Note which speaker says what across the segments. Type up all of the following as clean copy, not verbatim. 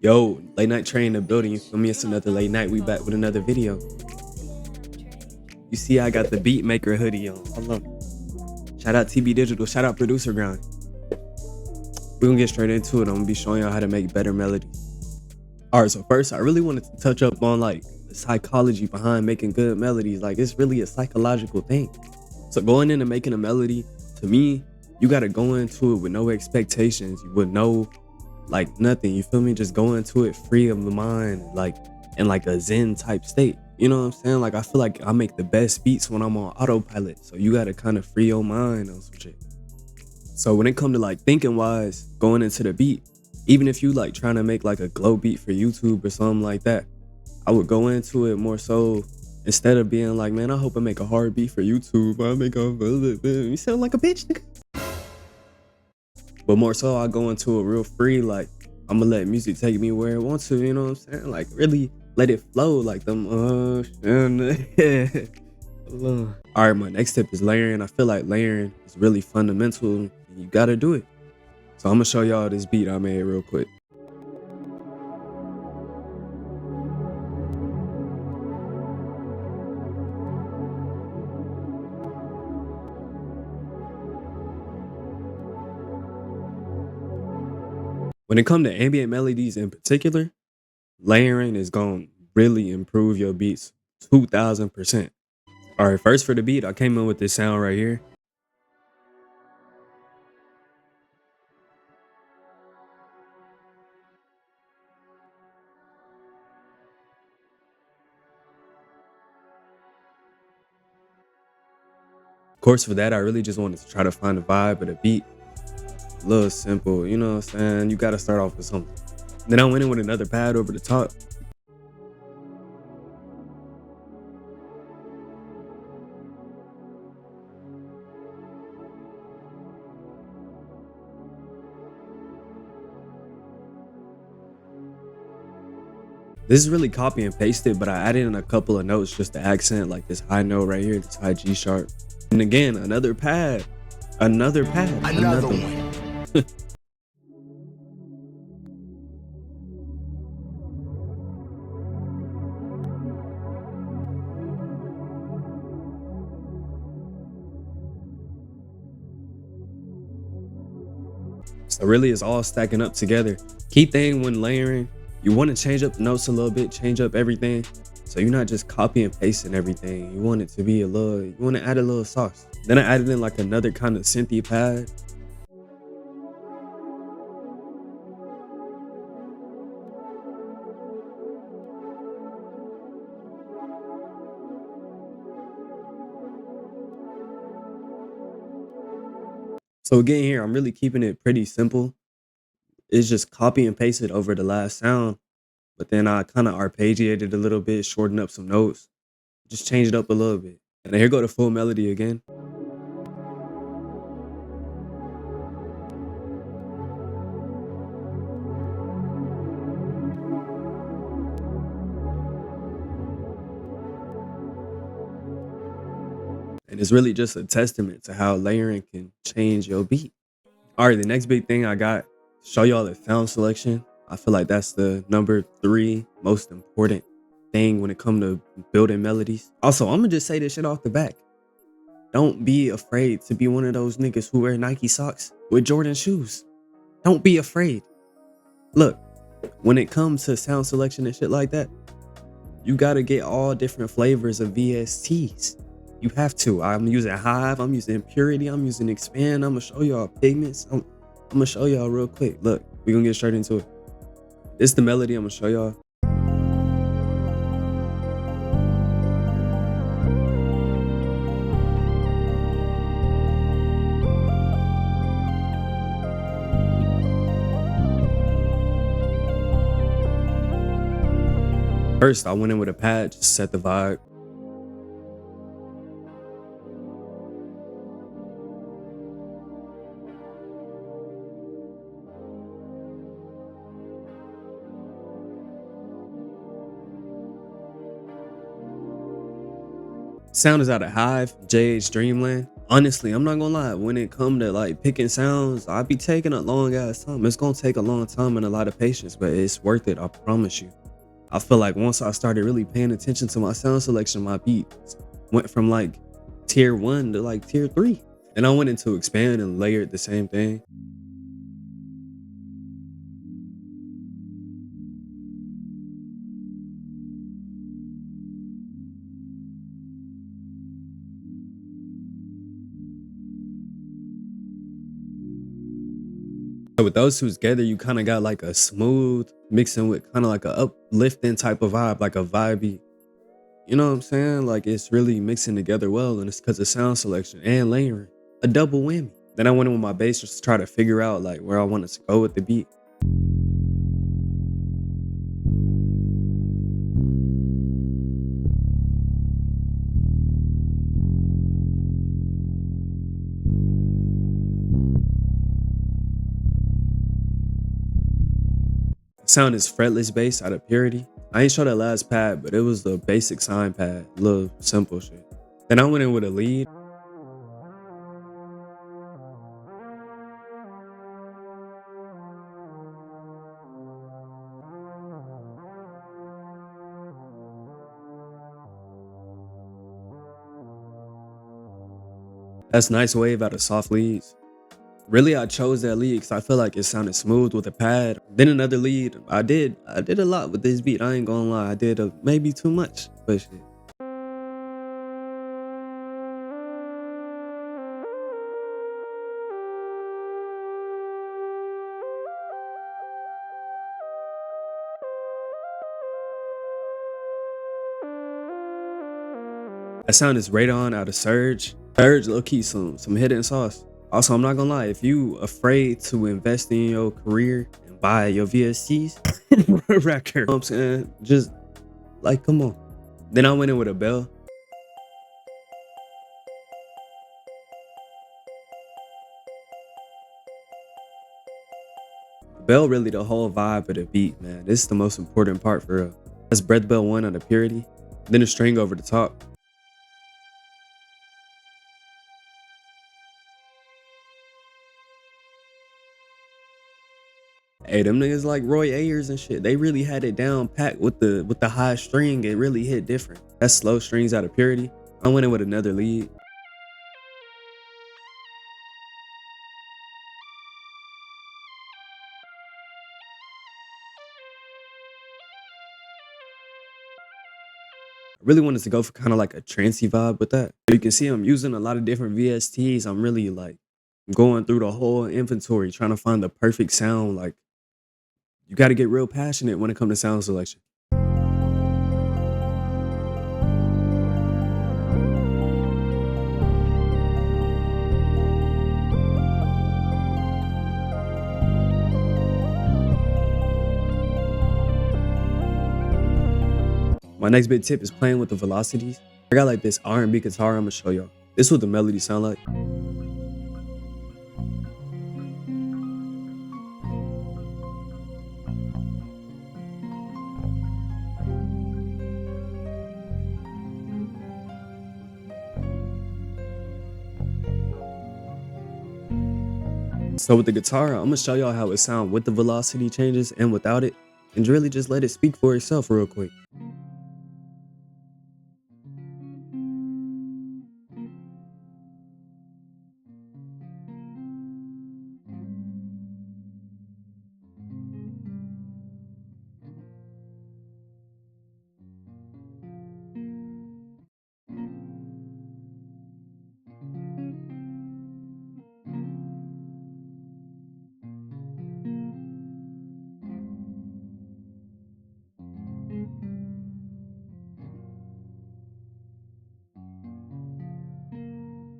Speaker 1: Yo, late night train in the building. You feel me? It's another late night. We back with another video. You see, I got the beat maker hoodie on. Hold on. Shout out TB Digital. Shout out Producer Grind. We're gonna get straight into it. I'm gonna be showing y'all how to make better melodies. All right, so first, I really wanted to touch up on like the psychology behind making good melodies. Like, it's really a psychological thing. So going into making a melody, to me, you gotta go into it with no expectations. You would know like nothing, you feel me? Just go into it free of the mind, like in like a zen type state. You know what I'm saying? Like, I feel like I make the best beats when I'm on autopilot. So you gotta kind of free your mind on some shit. So when it come to like thinking wise, going into the beat, even if you like trying to make like a glow beat for YouTube or something like that, I would go into it more so instead of being like, man, I hope I make a hard beat for YouTube. I make a you sound like a bitch, nigga. But more so, I go into it real free. Like, I'm gonna let music take me where it wants to. You know what I'm saying? Like, really let it flow. Like them. All right, my next tip is layering. I feel like layering is really fundamental. And you gotta do it. So I'm gonna show y'all this beat I made real quick. When it comes to ambient melodies in particular, layering is gonna really improve your beats 2000%. All right, first for the beat, I came in with this sound right here. Of course, for that, I really just wanted to try to find the vibe of the beat. A little simple, you know what I'm saying? You gotta start off with something. Then I went in with another pad over the top. This is really copy and pasted, but I added in a couple of notes just to accent like this high note right here, this high G sharp. And again, another pad, another one. So really it's all stacking up together. Key thing when layering, you want to change up the notes a little bit, change up everything. So you're not just copy and pasting everything. You want it to be you want to add a little sauce. Then I added in like another kind of synthy pad. So again here, I'm really keeping it pretty simple. It's just copy and paste it over the last sound. But then I kind of arpeggiated a little bit, shortened up some notes, just change it up a little bit. And then here go the full melody again. And it's really just a testament to how layering can change your beat. All right, the next big thing I got, show y'all the sound selection. I feel like that's the number 3 most important thing when it comes to building melodies. Also, I'm gonna just say this shit off the back. Don't be afraid to be one of those niggas who wear Nike socks with Jordan shoes. Don't be afraid. Look, when it comes to sound selection and shit like that, you gotta get all different flavors of VSTs. You have to. I'm using Hive, I'm using Purity, I'm using Expand. I'm gonna show y'all pigments. I'm gonna show y'all real quick. Look, we're gonna get straight into it. This is the melody I'm gonna show y'all. First, I went in with a pad, just set the vibe. Sound is out of Hive, JH Dreamland. Honestly, I'm not gonna lie. When it come to like picking sounds, I be taking a long ass time. It's gonna take a long time and a lot of patience, but it's worth it. I promise you. I feel like once I started really paying attention to my sound selection, my beats went from like tier one to like tier three. And I went into expand and layered the same thing. So with those two together, you kind of got like a smooth mixing with kind of like a uplifting type of vibe, like a vibey. You know what I'm saying? Like it's really mixing together well, and it's because of sound selection and layering, a double whammy. Then I went in with my bass just to try to figure out like where I wanted to go with the beat. The sound is fretless bass out of Purity. I ain't show that last pad, but it was the basic sign pad, little simple shit. Then I went in with a lead. That's nice wave out of soft leads. Really, I chose that lead because I feel like it sounded smooth with a pad. Then another lead, I did a lot with this beat. I ain't gonna lie, I did maybe too much, but shit. That sound is Radon out of Surge. Surge, low key, some hidden sauce. Also, I'm not gonna lie, if you afraid to invest in your career and buy your VSTs, record. You know what I'm saying? Just like, come on. Then I went in with a bell. Bell really the whole vibe of the beat, man. This is the most important part for real. That's breath bell one out of Purity. Then a string over the top. Hey, them niggas like Roy Ayers and shit. They really had it down packed with the high string. It really hit different. That's slow strings out of Purity. I went in with another lead. I really wanted to go for kind of like a trancey vibe with that. You can see I'm using a lot of different VSTs. I'm really like going through the whole inventory, trying to find the perfect sound. Like you got to get real passionate when it comes to sound selection. My next big tip is playing with the velocities. I got like this R&B guitar I'm gonna show y'all. This is what the melody sound like. So with the guitar, I'm gonna show y'all how it sound with the velocity changes and without it, and really just let it speak for itself real quick.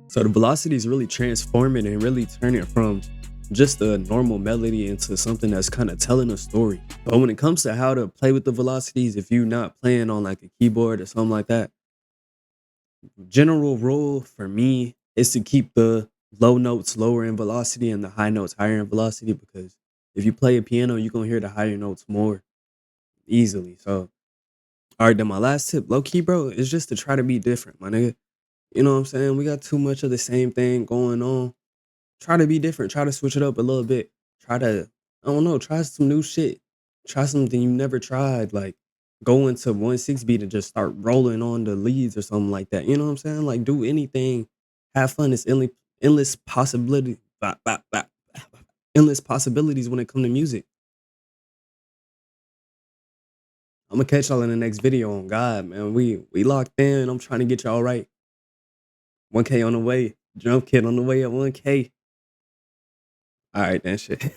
Speaker 1: So the velocity is really transforming and really turning it from just a normal melody into something that's kind of telling a story. But when it comes to how to play with the velocities, if you're not playing on like a keyboard or something like that, general rule for me is to keep the low notes lower in velocity and the high notes higher in velocity, because if you play a piano, you're gonna hear the higher notes more easily. So all right, then my last tip, low key, bro, is just to try to be different, my nigga. You know what I'm saying? We got too much of the same thing going on. Try to be different. Try to switch it up a little bit. Try to, I don't know, try some new shit. Try something you never tried. Like go into 1/6 beat and just start rolling on the leads or something like that. You know what I'm saying? Like do anything. Have fun. It's endless possibility. Endless possibilities when it comes to music. I'm gonna catch y'all in the next video on God, man. We locked in. I'm trying to get y'all right. 1K on the way. Drum kit on the way at 1K. All right, then shit.